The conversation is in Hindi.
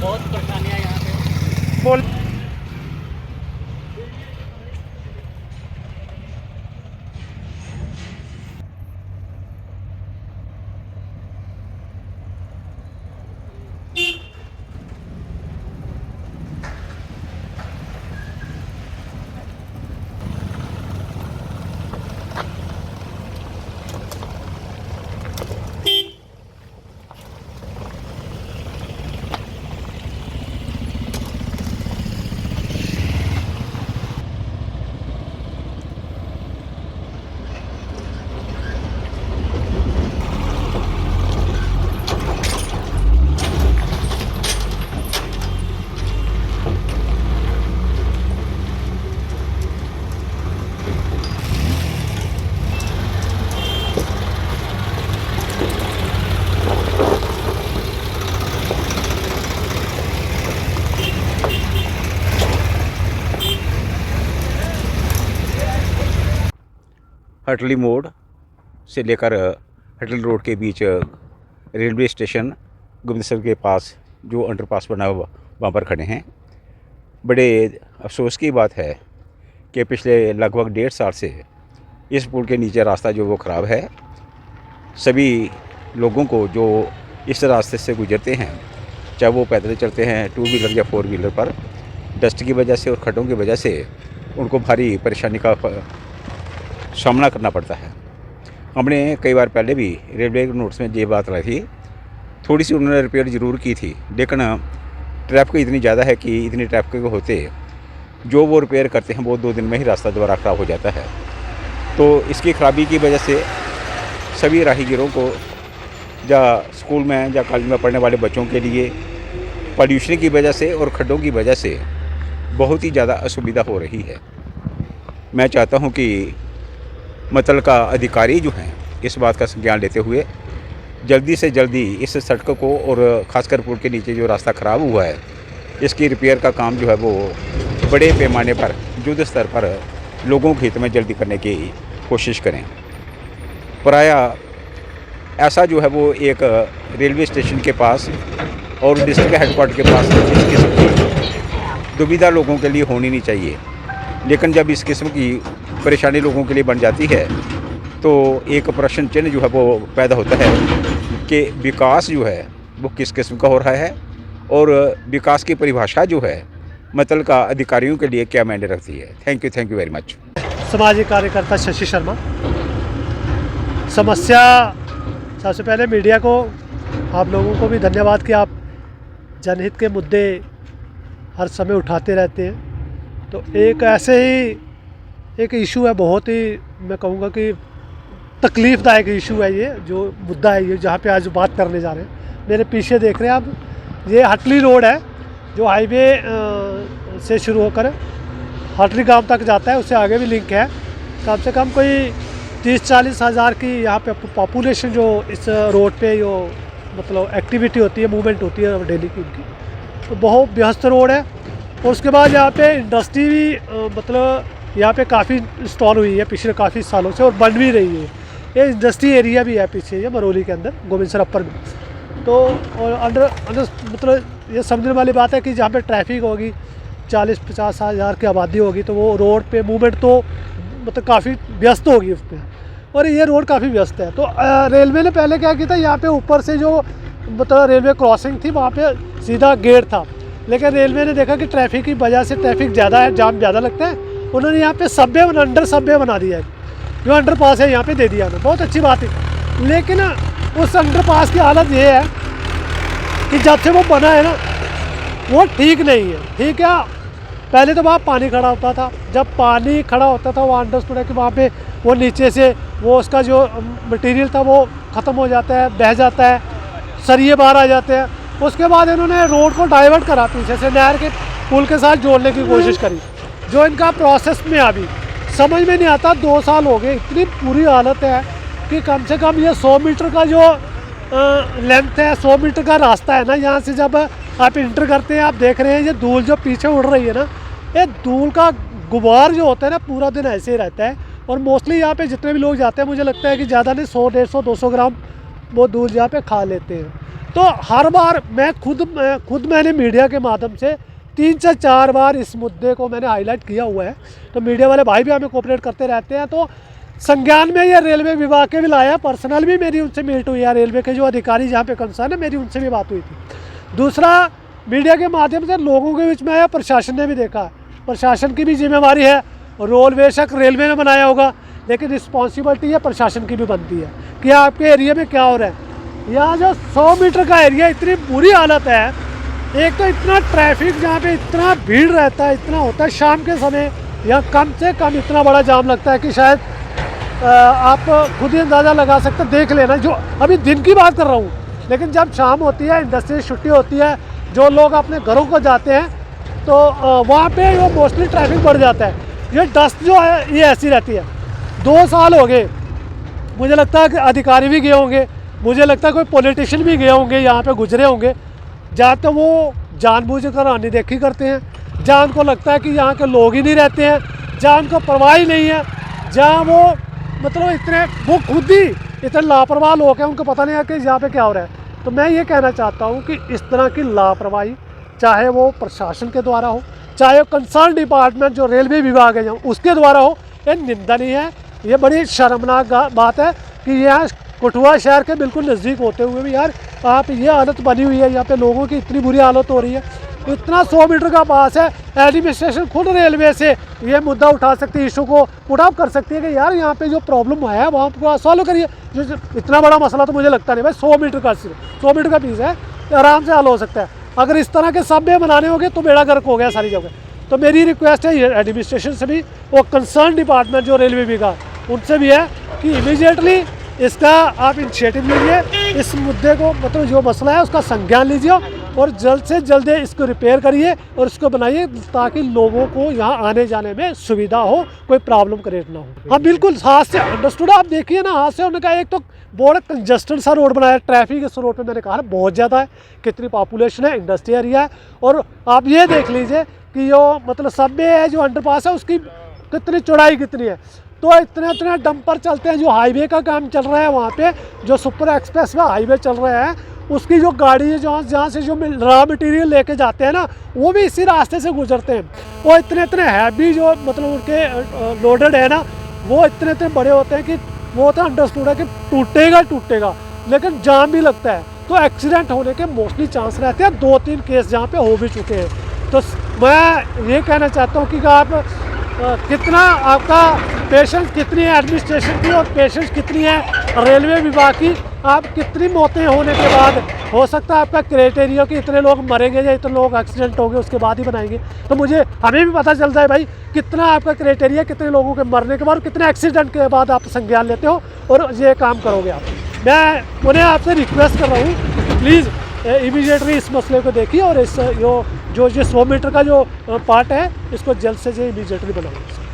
बहुत परेशानियाँ यहाँ पे। बोल हटली मोड़ से लेकर हटली रोड के बीच रेलवे स्टेशन गोविंदसर के पास जो अंडरपास बना हुआ वहाँ पर खड़े हैं। बड़े अफसोस की बात है कि पिछले लगभग 1.5 साल से इस पुल के नीचे रास्ता जो वो ख़राब है। सभी लोगों को जो इस रास्ते से गुजरते हैं, चाहे वो पैदल चलते हैं, 2 व्हीलर या 4 व्हीलर पर, डस्ट की वजह से और खड्डों की वजह से उनको भारी परेशानी का सामना करना पड़ता है। हमने कई बार पहले भी रेलवे नोट्स में ये बात रही थी, थोड़ी सी उन्होंने रिपेयर ज़रूर की थी, लेकिन ट्रैफिक इतनी ज़्यादा है कि इतनी ट्रैफिक होते जो वो रिपेयर करते हैं वो 2 दिन में ही रास्ता दोबारा ख़राब हो जाता है। तो इसकी ख़राबी की वजह से सभी राहगीरों को या स्कूल में या कॉलेज में पढ़ने वाले बच्चों के लिए पॉल्यूशन की वजह से और खड्डों की वजह से बहुत ही ज़्यादा असुविधा हो रही है। मैं चाहता हूँ कि मतल का अधिकारी जो हैं इस बात का संज्ञान लेते हुए जल्दी से जल्दी इस सड़क को और ख़ासकर पुल के नीचे जो रास्ता ख़राब हुआ है इसकी रिपेयर का काम जो है वो बड़े पैमाने पर युद्ध स्तर पर लोगों के हित में जल्दी करने की कोशिश करें। प्रायः ऐसा जो है वो एक रेलवे स्टेशन के पास और डिस्ट्रिक्ट हेडक्वार्टर के पास इस किस्म की दुविधा लोगों के लिए होनी नहीं चाहिए, लेकिन जब इस किस्म की परेशानी लोगों के लिए बन जाती है तो एक प्रश्न चिन्ह जो है वो पैदा होता है कि विकास जो है वो किस किस्म का हो रहा है और विकास की परिभाषा जो है मतल का अधिकारियों के लिए क्या मायने रखती है। Thank you very much. सामाजिक कार्यकर्ता शशि शर्मा। समस्या, सबसे पहले मीडिया को, आप लोगों को भी धन्यवाद कि आप जनहित के मुद्दे हर समय उठाते रहते हैं। तो एक ऐसे ही एक इशू है, बहुत ही मैं कहूँगा कि तकलीफ़दायक इशू है ये जो मुद्दा है, ये जहाँ पे आज बात करने जा रहे हैं। मेरे पीछे देख रहे हैं आप, ये हटली रोड है जो हाईवे से शुरू होकर हटली गांव तक जाता है, उससे आगे भी लिंक है। कम से कम कोई 30-40 हज़ार की यहाँ पे पॉपुलेशन जो इस रोड पे जो मतलब एक्टिविटी होती है, मूवमेंट होती है डेली की उनकी, तो बहुत व्यस्त रोड है। और उसके बाद यहाँ पे इंडस्ट्री भी मतलब यहाँ पे काफ़ी इंस्टॉल हुई है पिछले काफ़ी सालों से और बन भी रही है। ये इंडस्ट्री एरिया भी है पीछे, ये मरोली के अंदर गोविंदसर अपर में। तो और अंडर मतलब ये समझने वाली बात है कि जहाँ पे ट्रैफिक होगी, 40-50 हज़ार की आबादी होगी, तो वो रोड पे मूवमेंट तो मतलब काफ़ी व्यस्त होगी उस पर, और ये रोड काफ़ी व्यस्त है। तो रेलवे ने पहले क्या किया था, यहाँ पे ऊपर से जो मतलब रेलवे क्रॉसिंग थी वहाँ पे सीधा गेट था, लेकिन रेलवे ने देखा कि ट्रैफिक की वजह से ट्रैफिक ज़्यादा है, जाम ज़्यादा लगता है, उन्होंने यहाँ पे सबवे अंडर सबवे बना दिया है, जो अंडर पास है यहाँ पे दे दिया उन्होंने। बहुत अच्छी बात है, लेकिन उस अंडर पास की हालत ये है कि जब से वो बना है ना वो ठीक नहीं है। ठीक है, पहले तो वहाँ पानी खड़ा होता था, जब पानी खड़ा होता था वहाँ अंडरस्टूड है कि वहाँ पे वो नीचे से वो उसका जो मटेरियल था वो ख़त्म हो जाता है, बह जाता है, सरिये बाहर आ जाते हैं। उसके बाद इन्होंने रोड को डाइवर्ट करा, पीछे से नहर के पुल के साथ जोड़ने की कोशिश करी, जो इनका प्रोसेस में अभी समझ में नहीं आता। 2 साल हो गए, इतनी बुरी हालत है कि कम से कम ये 100 मीटर का जो लेंथ है, 100 मीटर का रास्ता है ना, यहाँ से जब आप इंटर करते हैं, आप देख रहे हैं ये धूल जो पीछे उड़ रही है ना, ये धूल का गुबार जो होता है ना पूरा दिन ऐसे ही रहता है। और मोस्टली यहाँ पे जितने भी लोग जाते हैं, मुझे लगता है कि ज़्यादा नहीं 100, 150, 200 ग्राम वो धूल यहाँ पे खा लेते हैं। तो हर बार मैं खुद मैंने मीडिया के माध्यम से 3 से 4 बार इस मुद्दे को मैंने हाईलाइट किया हुआ है। तो मीडिया वाले भाई भी हमें कोऑपरेट करते रहते हैं। तो संज्ञान में ये रेलवे विभाग के भी लाया, पर्सनल भी मेरी उनसे मीट हुई है, रेलवे के जो अधिकारी जहाँ पे कंसर्न है मेरी उनसे भी बात हुई थी। दूसरा, मीडिया के माध्यम से लोगों के बीच में आया, प्रशासन ने भी देखा, प्रशासन की भी जिम्मेवारी है। रोल बेशक रेलवे ने बनाया होगा, लेकिन रिस्पॉन्सिबिलिटी है प्रशासन की भी बनती है कि आपके एरिया में क्या हो रहा है। यहाँ जो 100 मीटर का एरिया, इतनी बुरी हालत है। एक तो इतना ट्रैफिक, जहाँ पे इतना भीड़ रहता है, इतना होता है शाम के समय, यहाँ कम से कम इतना बड़ा जाम लगता है कि शायद आप खुद ही अंदाज़ा लगा सकते, देख लेना। जो अभी दिन की बात कर रहा हूँ, लेकिन जब शाम होती है, इंडस्ट्री छुट्टी होती है, जो लोग अपने घरों को जाते हैं, तो वहाँ पे वो मोस्टली ट्रैफिक बढ़ जाता है। ये डस्ट जो है ये ऐसी रहती है। 2 साल हो गए, मुझे लगता है कि अधिकारी भी गए होंगे, मुझे लगता है कोई पॉलिटिशियन भी गए होंगे, यहाँ पे गुजरे होंगे, जहाँ तो वो जानबूझकर अनदेखी करते हैं, जहाँ उनको लगता है कि यहाँ के लोग ही नहीं रहते हैं, जहाँ उनको परवाह ही नहीं है, जहाँ वो मतलब वो खुद ही इतने लापरवाह लोग हैं, उनको पता नहीं है कि यहाँ पे क्या हो रहा है। तो मैं ये कहना चाहता हूँ कि इस तरह की लापरवाही, चाहे वो प्रशासन के द्वारा हो, चाहे कंसर्न डिपार्टमेंट जो रेलवे विभाग है उसके द्वारा हो, ये निंदनीय है। ये बड़ी शर्मनाक बात है कि यहाँ कठुआ शहर के बिल्कुल नज़दीक होते हुए भी यार आप ये हालत बनी हुई है, यहाँ पे लोगों की इतनी बुरी हालत हो रही है। इतना 100 मीटर का पास है, एडमिनिस्ट्रेशन खुद रेलवे से ये मुद्दा उठा सकती है, इशू को पुट अप कर सकती है कि यार यहाँ पे जो प्रॉब्लम है वहाँ को सॉल्व करिए। जो इतना बड़ा मसला तो मुझे लगता नहीं भाई, 100 मीटर का, सिर्फ 100 मीटर का पीस है, आराम से हल हो सकता है। अगर इस तरह के सबवे बनाने होंगे तो बेड़ा गर्क हो गया सारी जगह। तो मेरी रिक्वेस्ट है एडमिनिस्ट्रेशन से भी और कंसर्न डिपार्टमेंट जो रेलवे विभाग उनसे भी है कि इमीडिएटली इसका आप इनिशिएटिव लीजिए, इस मुद्दे को मतलब जो मसला है उसका संज्ञान लीजिए और जल्द से जल्द इसको रिपेयर करिए और इसको बनाइए ताकि लोगों को यहाँ आने जाने में सुविधा हो, कोई प्रॉब्लम क्रिएट ना हो। हाँ बिल्कुल, हाथ से अंडरस्टूड। आप देखिए ना, हाथ से उन्होंने कहा एक तो बहुत कंजस्टेड सा रोड बनाया, ट्रैफिक इस रोड पे मैंने कहा बहुत ज़्यादा है, कितनी पॉपुलेशन है, इंडस्ट्री एरिया है। और आप ये देख लीजिए कि जो मतलब सबवे है, जो अंडरपास है, उसकी कितनी चौड़ाई कितनी है। तो इतने डंपर चलते हैं, जो हाईवे का काम चल रहा है वहाँ पे, जो सुपर एक्सप्रेस वे हाईवे चल रहा है, उसकी जो गाड़ी है जहाँ से जो रॉ मटेरियल लेके जाते हैं ना, वो भी इसी रास्ते से गुजरते हैं। वो इतने हैवी जो मतलब उनके लोडेड है ना, वो इतने बड़े होते हैं कि वो तो अंडरस्टूड है कि टूटेगा, लेकिन जाम भी लगता है। तो एक्सीडेंट होने के मोस्टली चांस रहते हैं। 2-3 केस जहाँ पे हो भी चुके हैं। तो मैं ये कहना चाहता हूँ कि आप कितना आपका पेशेंस कितनी है एडमिनिस्ट्रेशन की और पेशेंस कितनी है रेलवे विभाग की। आप कितनी मौतें होने के बाद हो सकता है आपका क्राइटेरिया कि इतने लोग मरेंगे या इतने लोग एक्सीडेंट होंगे उसके बाद ही बनाएंगे। तो हमें भी पता चलता है भाई कितना आपका क्राइटेरिया, कितने लोगों के मरने के बाद, कितने एक्सीडेंट के बाद आप संज्ञान लेते हो और ये काम करोगे आप। मैं उन्हें आपसे रिक्वेस्ट कर रहा हूँ, प्लीज़ इमीडिएटली इस मसले को देखिए और इस जो 100 मीटर का जो पार्ट है इसको जल्द से जल्द इमीडिएटली बनाइए।